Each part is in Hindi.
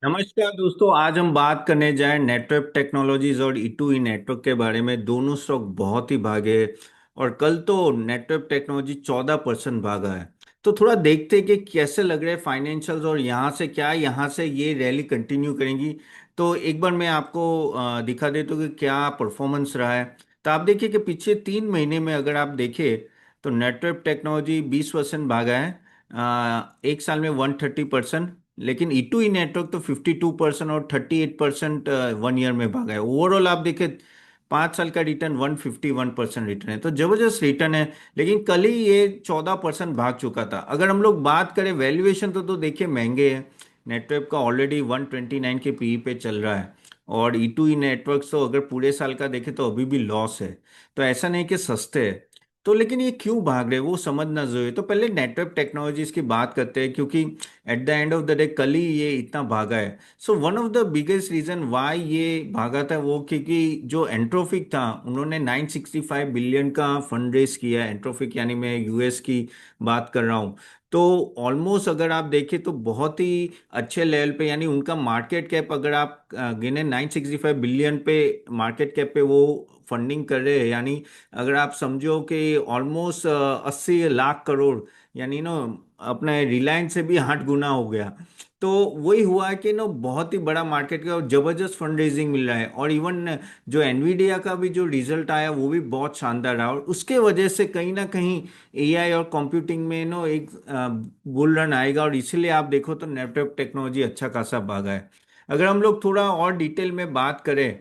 नमस्कार दोस्तों। आज हम बात करने जाएं नेटवर्क टेक्नोलॉजीज और E2E नेटवर्क के बारे में। दोनों स्टॉक बहुत ही भागे और कल तो नेटवर्क टेक्नोलॉजी 14% भागा है। तो थोड़ा देखते हैं कि कैसे लग रहे हैं फाइनेंशियल्स और यहाँ से ये रैली कंटिन्यू करेंगी। तो एक बार मैं आपको दिखा देता हूँ कि क्या परफॉर्मेंस रहा है। तो आप देखिए कि पिछले 3 महीने में अगर आप देखें तो नेटवर्क टेक्नोलॉजी 20% भागा है। एक साल में 130%। लेकिन E2E नेटवर्क तो 52% और 38% 1 ईयर में भागा है। ओवरऑल आप देखें 5 साल का रिटर्न 151% रिटर्न है, तो जबरदस्त रिटर्न है। लेकिन कल ही ये 14% भाग चुका था। अगर हम लोग बात करें वैल्यूएशन तो देखिए महंगे हैं। नेटवर्क का ऑलरेडी 129 के पीई पे चल रहा है। और E2E नेटवर्क तो अगर पूरे साल का देखें तो अभी भी लॉस है। तो ऐसा नहीं कि सस्ते है। तो लेकिन ये क्यों भाग रहे हैं वो समझना जरूरी है। तो पहले नेटवर्क टेक्नोलॉजीज की बात करते हैं, क्योंकि at the end of the day कल ही ये इतना भागा है। So one of the biggest reason why ये भागा था वो क्योंकि जो एंट्रोफिक था उन्होंने 965 बिलियन का फंड रेज किया है। एंट्रोफिक यानी मैं यूएस की बात कर रहा हूँ। तो ऑलमोस्ट अगर आप देखें तो बहुत ही अच्छे लेवल पे, यानी उनका मार्केट कैप अगर आप गिने 965 बिलियन पे मार्केट कैप पे वो फंडिंग कर रहे हैं। यानी अगर आप समझो कि ऑलमोस्ट 80 लाख करोड़, यानी नो अपने रिलायंस से भी 8 गुना हो गया। तो वही हुआ है कि नो बहुत ही बड़ा मार्केट का और जबरदस्त फंड रेजिंग मिल रहा है। और इवन जो एनवीडिया का भी जो रिजल्ट आया वो भी बहुत शानदार रहा, और उसके वजह से कहीं ना कहीं एआई और कंप्यूटिंग में नो एक बुल रन आएगा। और इसीलिए आप देखो तो नेटवर्क टेक्नोलॉजी अच्छा खासा भागा है। अगर हम लोग थोड़ा और डिटेल में बात करें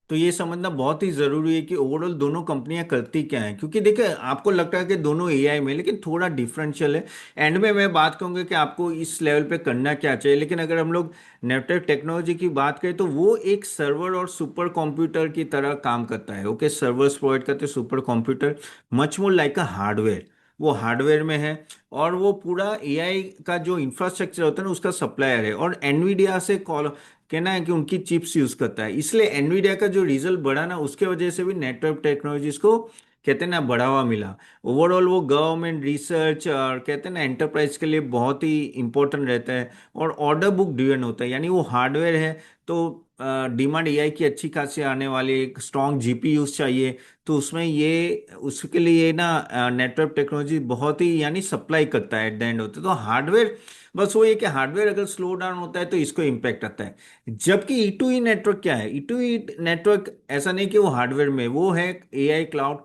तो ये समझना बहुत ही जरूरी है कि ओवरऑल दोनों कंपनियां करती क्या हैं। क्योंकि देखिए आपको लगता है कि दोनों एआई में, लेकिन थोड़ा डिफरेंशियल है। एंड में मैं बात करूंगा कि आपको इस लेवल पे करना क्या चाहिए। लेकिन अगर हम लोग नेटवर्क टेक्नोलॉजी की बात करें तो वो एक सर्वर और सुपर कंप्यूटर की तरह काम करता है। ओके, सर्वर्स प्रोवाइड करते हैं, super computer much more like अ हार्डवेयर। वो हार्डवेयर में है। और वो पूरा एआई का जो इंफ्रास्ट्रक्चर होता है ना उसका सप्लायर है। और एनवीडिया से कॉल कहना है कि उनकी चिप्स यूज करता है। इसलिए एनवीडिया का जो रिजल्ट बढ़ा ना उसके वजह से भी नेटवर्क टेक्नोलॉजीज को कहते हैं ना बढ़ावा मिला। ओवरऑल वो गवर्नमेंट रिसर्च और कहते हैं ना एंटरप्राइज के लिए बहुत ही इंपॉर्टेंट रहता है। और ऑर्डर बुक ड्रिवन होता है, यानी वो हार्डवेयर है। तो डिमांड एआई की अच्छी खासी आने वाली, एक स्ट्रॉन्ग जीपीयूज चाहिए। तो उसमें ये उसके लिए ना नेटवर्क टेक्नोलॉजी बहुत ही यानी सप्लाई करता है एट द एंड होता है। तो हार्डवेयर बस वो ये कि हार्डवेयर अगर स्लो डाउन होता है तो इसको इम्पेक्ट आता है। जबकि E2E नेटवर्क क्या है? E2E नेटवर्क ऐसा नहीं कि वो हार्डवेयर में, वो है एआई क्लाउड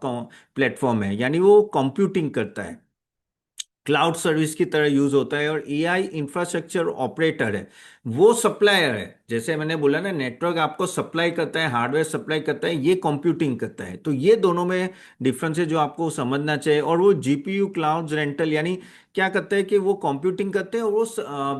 प्लेटफॉर्म है, यानी वो कंप्यूटिंग करता है, क्लाउड सर्विस की तरह यूज होता है। और एआई इंफ्रास्ट्रक्चर ऑपरेटर है, वो सप्लायर है। जैसे मैंने बोला ना, नेटवर्क आपको सप्लाई करता है, हार्डवेयर सप्लाई करता है, ये कंप्यूटिंग करता है। तो ये दोनों में डिफरेंस है जो आपको समझना चाहिए। और वो जीपीयू क्लाउड रेंटल यानी क्या करते हैं कि वो कंप्यूटिंग करते हैं और वो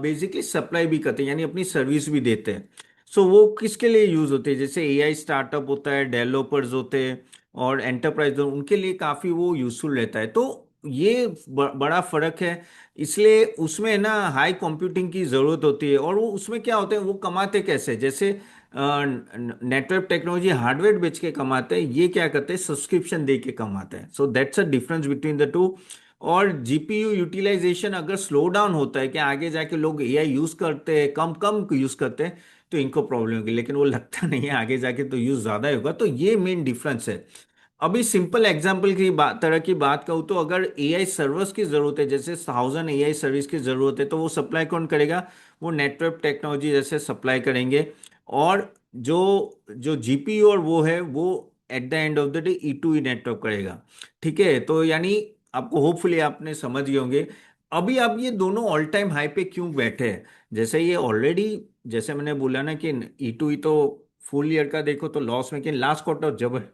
बेसिकली सप्लाई भी करते हैं, यानी अपनी सर्विस भी देते हैं। सो वो किसके लिए यूज होते हैं? जैसे एआई स्टार्टअप होता है, डेवलपर्स होते हैं और एंटरप्राइज, उनके लिए काफी वो यूजफुल रहता है। तो ये बड़ा फर्क है। इसलिए उसमें ना हाई कंप्यूटिंग की जरूरत होती है। और वो उसमें क्या होता है, वो कमाते कैसे? जैसे नेटवर्क टेक्नोलॉजी हार्डवेयर बेच के कमाते हैं, ये क्या करते हैं सब्सक्रिप्शन दे के कमाते हैं। So that's a difference between the two. और जीपीयू यूटिलाइजेशन अगर स्लो डाउन होता है कि आगे जाके लोग एआई यूज करते हैं, कम कम यूज करते हैं, तो इनको प्रॉब्लम होगी। लेकिन वो लगता नहीं है, आगे जाके तो यूज ज्यादा ही होगा। तो ये मेन डिफरेंस है। अभी सिंपल एग्जांपल की बात तरह की बात कहूँ तो अगर एआई सर्वर्स की जरूरत है, जैसे 1000 एआई सर्विस की जरूरत है, तो वो सप्लाई कौन करेगा? वो नेटवर्क टेक्नोलॉजी जैसे सप्लाई करेंगे। और जो जो जीपीयू और वो है वो eight the end of the day E2E network करेगा। ठीक है, तो यानी आपको होपफुली आपने समझ गए होंगे। अभी आप ये दोनों ऑल टाइम हाई पे क्यों बैठे हैं? जैसे ये ऑलरेडी, जैसे मैंने बोला ना कि E2E तो फुल ईयर का देखो तो लॉस में, कि लास्ट क्वार्टर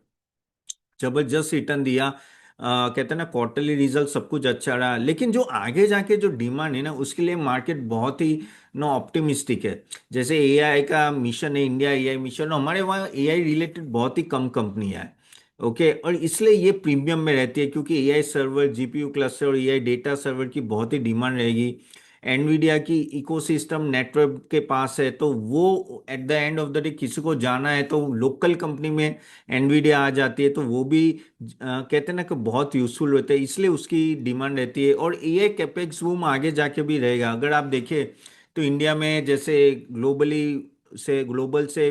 जबरदस्त रिटर्न दिया। कहते हैं ना क्वार्टरली रिजल्ट सब कुछ अच्छा रहा। लेकिन जो आगे जाके जो डिमांड है ना उसके लिए मार्केट बहुत ही नो ऑप्टिमिस्टिक है। जैसे एआई का मिशन है, इंडिया एआई मिशन, हमारे वहाँ एआई रिलेटेड बहुत ही कम कंपनियां हैं। ओके, और इसलिए ये प्रीमियम में रहती है क्योंकि एआई सर्वर, जीपीयू क्लस्टर और एआई डेटा सर्वर की बहुत ही डिमांड रहेगी। एनवीडिया की इकोसिस्टम नेटवर्क के पास है, तो वो eight the end of the day किसी को जाना है तो लोकल कंपनी में एनवीडिया आ जाती है। तो वो भी कहते हैं ना कि बहुत यूजफुल होता है, इसलिए उसकी डिमांड रहती है। और एआई कैपेक्स बूम आगे जाके भी रहेगा। अगर आप देखें तो इंडिया में जैसे ग्लोबल से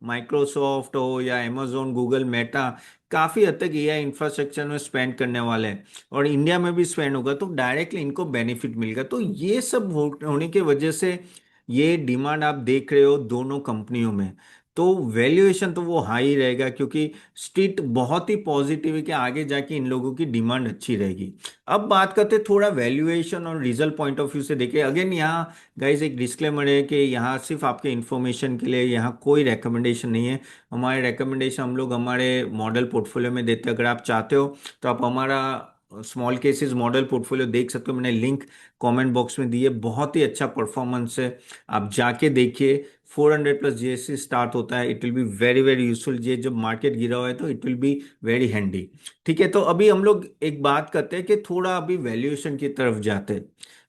माइक्रोसॉफ्ट हो या amazon गूगल मेटा काफी हद तक एआई इंफ्रास्ट्रक्चर में स्पेंड करने वाले हैं, और इंडिया में भी स्पेंड होगा तो डायरेक्टली इनको बेनिफिट मिलेगा। तो ये सब होने की वजह से ये डिमांड आप देख रहे हो दोनों कंपनियों में। तो वैल्यूएशन तो वो हाई रहेगा, क्योंकि स्ट्रीट बहुत ही पॉजिटिव है कि आगे जाके इन लोगों की डिमांड अच्छी रहेगी। अब बात करते हैं थोड़ा वैल्यूएशन और रिजल्ट पॉइंट ऑफ व्यू से देखें। अगेन यहाँ गाइज एक डिस्क्लेमर है कि यहाँ सिर्फ आपके इन्फॉर्मेशन के लिए, यहाँ कोई रिकमेंडेशन नहीं है। हमारे रिकमेंडेशन हम लोग हमारे मॉडल पोर्टफोलियो में देते हैं। अगर आप चाहते हो तो आप हमारा स्मॉल केसेस मॉडल पोर्टफोलियो देख सकते हो, मैंने लिंक कमेंट बॉक्स में दी है, बहुत ही अच्छा परफॉर्मेंस है, आप जाके देखिए। 400 प्लस जीएससी स्टार्ट होता है, it will be very very useful. ये जब मार्केट गिरा हुआ है तो it will be very handy. ठीक है, तो अभी हम लोग एक बात करते हैं कि थोड़ा अभी वैल्यूएशन की तरफ जाते हैं,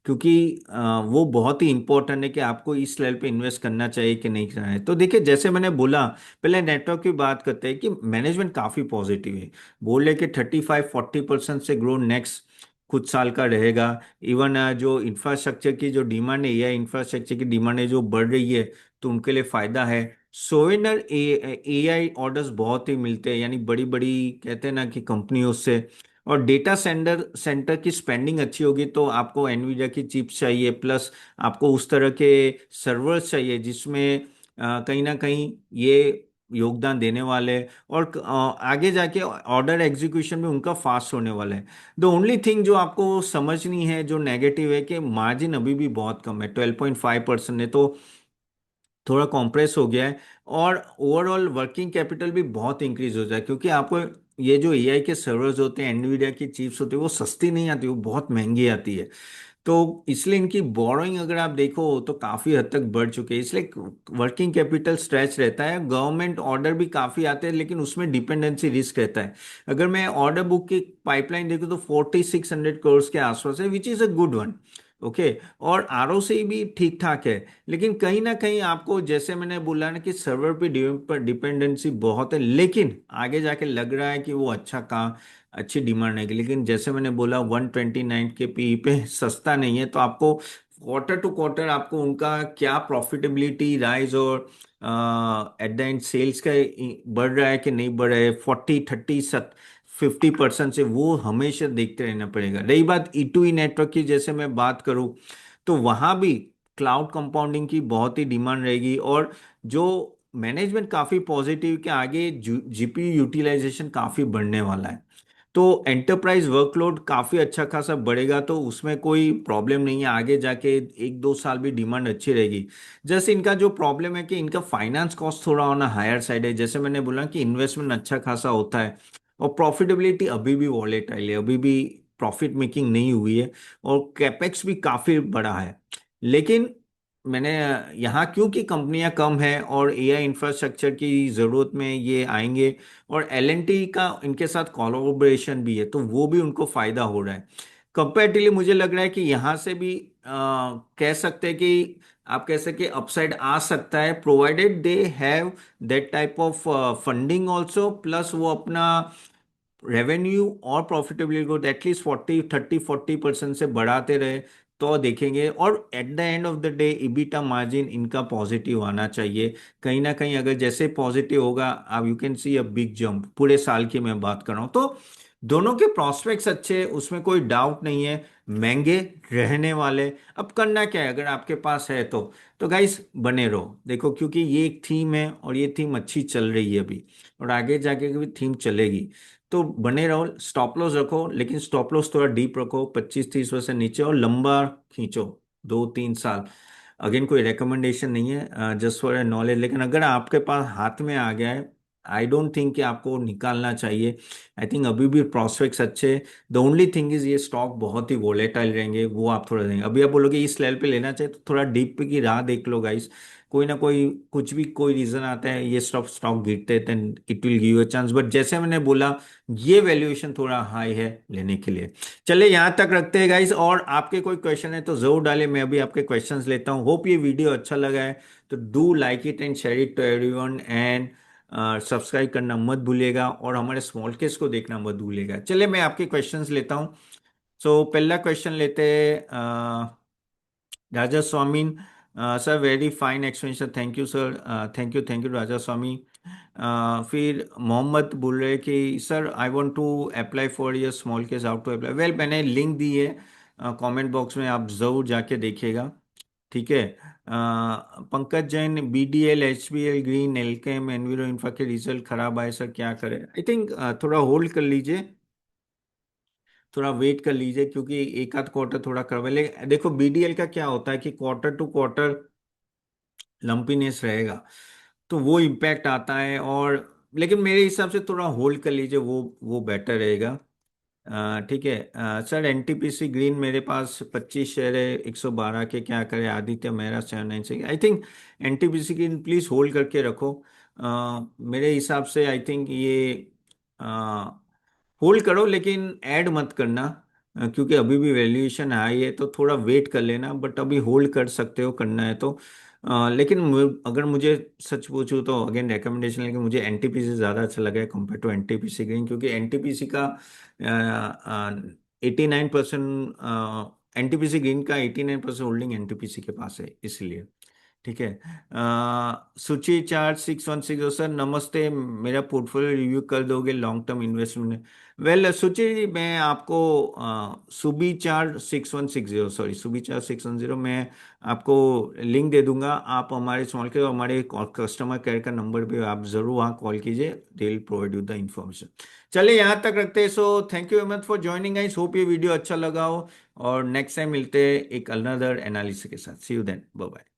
क्योंकि वो बहुत ही इंपॉर्टेंट है कि आपको इस लेवल पे इन्वेस्ट करना चाहिए कि नहीं करना है। तो देखिए, जैसे मैंने बोला, पहले नेटवर्क की बात करते हैं कि मैनेजमेंट काफी पॉजिटिव है। बोल रहे कि 35-40% से ग्रो नेक्स्ट कुछ साल का रहेगा। इवन जो इंफ्रास्ट्रक्चर की जो डिमांड है, एआई इंफ्रास्ट्रक्चर की डिमांड है जो बढ़ रही है, तो उनके लिए फायदा है। सोवेनर एआई ऑर्डर्स बहुत ही मिलते हैं, यानी बड़ी बड़ी कहते हैं ना कि कंपनियों से। और डेटा सेंटर सेंटर की स्पेंडिंग अच्छी होगी तो आपको एनवीडिया की चिप्स चाहिए, प्लस आपको उस तरह के सर्वर्स चाहिए जिसमें कहीं ना कहीं ये योगदान देने वाले हैं। और आगे जाके ऑर्डर एग्जीक्यूशन भी उनका फास्ट होने वाला है। द ओनली थिंग जो आपको समझनी है जो नेगेटिव है कि मार्जिन अभी भी बहुत कम है, 12.5% है, तो थोड़ा कॉम्प्रेस हो गया है। और ओवरऑल वर्किंग कैपिटल भी बहुत इंक्रीज हो जाए, क्योंकि आपको ये जो एआई के सर्वर्स होते हैं, एनवीडिया की चिप्स होती है, वो सस्ती नहीं आती, वो बहुत महंगी आती है। तो इसलिए इनकी बोरोइंग अगर आप देखो तो काफी हद तक बढ़ चुके हैं, इसलिए वर्किंग कैपिटल स्ट्रेच रहता है। गवर्नमेंट ऑर्डर भी काफी आते हैं, लेकिन उसमें डिपेंडेंसी रिस्क रहता है। अगर मैं ऑर्डर बुक की पाइपलाइन देखूं तो 4600 करोड़ के आसपास है, which is a good one. Okay, और आरओसी भी ठीक ठाक है। लेकिन कहीं ना कहीं आपको, जैसे मैंने बोला ना कि सर्वर पे डिपेंडेंसी बहुत है, लेकिन आगे जाके लग रहा है कि वो अच्छा काम, अच्छी डिमांड है। लेकिन जैसे मैंने बोला 129 के पी पे सस्ता नहीं है, तो आपको क्वार्टर टू क्वार्टर आपको उनका क्या प्रॉफिटेबिलिटी राइज और एट द एंड सेल्स का बढ़ रहा है कि नहीं बढ़ रहा है, 40, 30, 50% से, वो हमेशा देखते रहना पड़ेगा। रही बात ई टू ई नेटवर्क की, जैसे मैं बात करूं तो वहां भी क्लाउड कंपाउंडिंग की बहुत ही डिमांड रहेगी। और जो मैनेजमेंट काफी पॉजिटिव के आगे जीपीयू यूटिलाइजेशन काफी बढ़ने वाला है, तो एंटरप्राइज वर्कलोड काफी अच्छा खासा बढ़ेगा, तो उसमें कोई प्रॉब्लम नहीं है। आगे जाके 1-2 साल भी डिमांड अच्छी रहेगी। जैसे इनका जो प्रॉब्लम है कि इनका फाइनेंस कॉस्ट थोड़ा ऑन हायर साइड है, जैसे मैंने बोला कि इन्वेस्टमेंट अच्छा खासा होता है, और प्रॉफिटेबिलिटी अभी भी वॉलेटाइल है, अभी भी प्रॉफिट मेकिंग नहीं हुई है, और कैपेक्स भी काफी बड़ा है। लेकिन मैंने यहाँ, क्योंकि कंपनियां कम हैं और एआई इंफ्रास्ट्रक्चर की जरूरत में ये आएंगे, और एलएनटी का इनके साथ कोलैबोरेशन भी है, तो वो भी उनको फायदा हो रहा है। कंपैरेटिवली मुझे लग रहा है कि यहाँ से भी कह सकते हैं कि आप कह सकते अपसाइड आ सकता है, provided they have that type of funding also, plus वो अपना रेवेन्यू और प्रॉफिटेबिलिटी को एटलीस्ट 40, 30, 40% से बढ़ाते रहे, तो देखेंगे। और eight the end of the day EBITDA margin इनका पॉजिटिव आना चाहिए कहीं ना कहीं। अगर जैसे पॉजिटिव होगा, आप you can see a big jump, पूरे साल की मैं बात कर रहा हूं, तो दोनों के प्रोस्पेक्ट्स अच्छे, उसमें कोई डाउट नहीं है। महंगे रहने वाले। अब करना क्या है, अगर आपके पास है तो गाइस बने रहो, देखो, क्योंकि ये एक थीम है और ये थीम अच्छी चल रही है अभी, और आगे जाके भी थीम चलेगी। तो बने रहो, स्टॉप लॉस रखो, लेकिन स्टॉप लॉस थोड़ा डीप रखो, 25-30% नीचे, और लंबा खींचो, 2-3 साल। अगेन कोई रिकमेंडेशन नहीं है, जस्ट फॉर ए नॉलेज। लेकिन अगर आपके पास हाथ में आ गया है, आई डोंट थिंक कि आपको निकालना चाहिए। आई थिंक अभी भी प्रोस्पेक्ट्स अच्छे। द ओनली थिंग इज ये स्टॉक बहुत ही वोलेटाइल रहेंगे, वो आप थोड़ा देंगे। अभी आप बोलोगे इस लेवल पे लेना चाहिए, तो थोड़ा डीप की राह देख लो गाइस। कोई ना कोई कुछ भी कोई रीजन आता है, ये स्टॉक स्टॉक गिरते हैं, then it will give a chance. But जैसे मैंने बोला, ये वैल्यूएशन थोड़ा हाई है लेने के लिए। चलिए यहां तक रखते हैं गाइस, और आपके कोई क्वेश्चन है तो जरूर डालें, मैं अभी आपके क्वेश्चंस लेता हूं। होप ये वीडियो अच्छा लगा है, तो do like it and share it to everyone, and subscribe करना मत भूलिएगा, और हमारे स्मॉल केस को देखना मत भूलिएगा। चलिए मैं आपके क्वेश्चंस लेता हूं। सो पहला क्वेश्चन लेते हैं Raja Swamin. Sir very fine explanation, thank you sir, thank you Raja Swami. फिर मोहम्मद बोल रहे कि sir I want to apply for ये small case, how to apply. Well, मैंने लिंक दी है कमेंट बॉक्स में, आप ज़रूर जाके देखिएगा। ठीक है। Pankaj Jain, BDL, HBL, green, Alkem, Enviro Infra के रिजल्ट खराब आए सर, क्या करें? आई थिंक थोड़ा होल्ड कर लीजिए, थोड़ा वेट कर लीजिए, क्योंकि एक आध क्वार्टर थोड़ा खराब है। लेकिन देखो BDL का क्या होता है कि क्वार्टर टू क्वार्टर लंपीनेस रहेगा, तो वो इम्पैक्ट आता है। और लेकिन मेरे हिसाब से थोड़ा होल्ड कर लीजिए, वो बेटर रहेगा। ठीक है। सर NTPC ग्रीन मेरे पास 25 शेयर है 112 के, क्या करे? आदित्य मेरा 796, I think NTPC green please hold करके रखो। मेरे हिसाब से आई थिंक ये होल्ड करो, लेकिन ऐड मत करना, क्योंकि अभी भी वैल्यूएशन हाई है, तो थोड़ा वेट कर लेना। बट अभी होल्ड कर सकते हो, करना है तो। लेकिन अगर मुझे सच पूछूं तो अगेन रिकमेंडेशन है कि मुझे NTPC ज़्यादा अच्छा लगा है कंपेयर टू NTPC ग्रीन, क्योंकि NTPC का 89%, NTPC ग्रीन का 89% होल्डिंग NTPC के पास है, इसलिए। ठीक है। सुची 4616, सर नमस्ते, मेरा पोर्टफोलियो रिव्यू कर दोगे लॉन्ग टर्म इन्वेस्टमेंट? वेल सुची, मैं आपको सुबी 4616, सॉरी सुबी 4610, मैं आपको लिंक दे दूंगा। आप हमारे स्मॉल के, हमारे कस्टमर केयर का नंबर भी, आप जरूर वहाँ कॉल कीजिए, they will provide you the information. चलिए यहाँ तक रखते हैं। So thank you very much for joining guys, hope ये वीडियो अच्छा लगा हो, और नेक्स्ट टाइम मिलते हैं एक अनदर एनालिसिस के साथ। सी यू देन, बाय बाय।